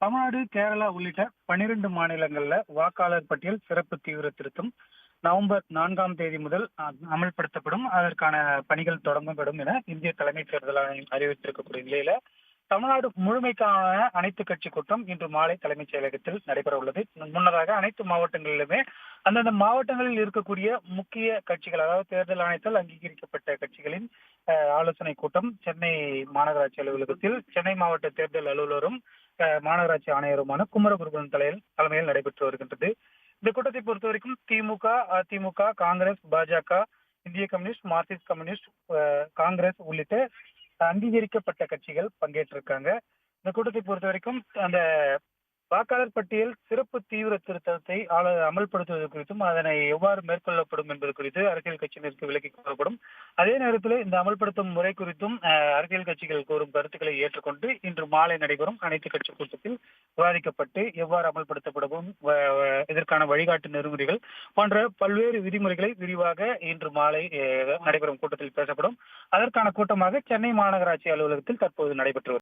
தமிழ்நாடு, கேரளா உள்ளிட்ட 12 மாநிலங்கள்ல வாக்காளர் பட்டியல் சிறப்பு தீவிர திருத்தம் நவம்பர் 4ஆம் தேதி முதல் அமல்படுத்தப்படும். அதற்கான பணிகள் தொடங்கப்படும் என இந்திய தலைமை தேர்தல் ஆணையம் அறிவித்திருக்கக்கூடிய நிலையில, தமிழ்நாடு முழுமைக்கான அனைத்து கட்சி கூட்டம் இன்று மாலை தலைமைச் செயலகத்தில் நடைபெற உள்ளது. முன்னதாக அனைத்து மாவட்டங்களிலுமே அந்தந்த மாவட்டங்களில் இருக்கக்கூடிய முக்கிய கட்சிகள், அதாவது தேர்தல் ஆணையத்தால் அங்கீகரிக்கப்பட்ட கட்சிகளின் ஆலோசனை கூட்டம் சென்னை மாநகராட்சி அலுவலகத்தில் சென்னை மாவட்ட தேர்தல் அலுவலரும் மாநகராட்சி ஆணையருமான குமரகுருபரன் தலைமையில் நடைபெற்று வருகின்றது. இந்த கூட்டத்தை பொறுத்த வரைக்கும் திமுக, அதிமுக, காங்கிரஸ், பாஜக, இந்திய கம்யூனிஸ்ட், மார்க்சிஸ்ட் கம்யூனிஸ்ட், காங்கிரஸ் உள்ளிட்ட அங்கீகரிக்கப்பட்ட கட்சிகள் பங்கேற்றிருக்காங்க. இந்த கூட்டத்தை பொறுத்த வரைக்கும் அந்த வாக்காளர் பட்டியல் சிறப்பு தீவிர திருத்தத்தை அமல்படுத்துவது குறித்தும் அதனை எவ்வாறு மேற்கொள்ளப்படும் என்பது குறித்து அரசியல் கட்சியினருக்கு விலக்கி கூறப்படும். அதே நேரத்தில் இந்த அமல்படுத்தும் முறை குறித்தும் அரசியல் கட்சிகள் கூறும் கருத்துக்களை ஏற்றுக்கொண்டு இன்று மாலை நடைபெறும் அனைத்து கட்சி கூட்டத்தில் விவாதிக்கப்பட்டு எவ்வாறு அமல்படுத்தப்படும், இதற்கான வழிகாட்டு நெறிமுறைகள் போன்ற பல்வேறு விதிமுறைகளை விரிவாக இன்று மாலை நடைபெறும் கூட்டத்தில் பேசப்படும். அதற்கான கூட்டமாக சென்னை மாநகராட்சி அலுவலகத்தில் தற்போது நடைபெற்று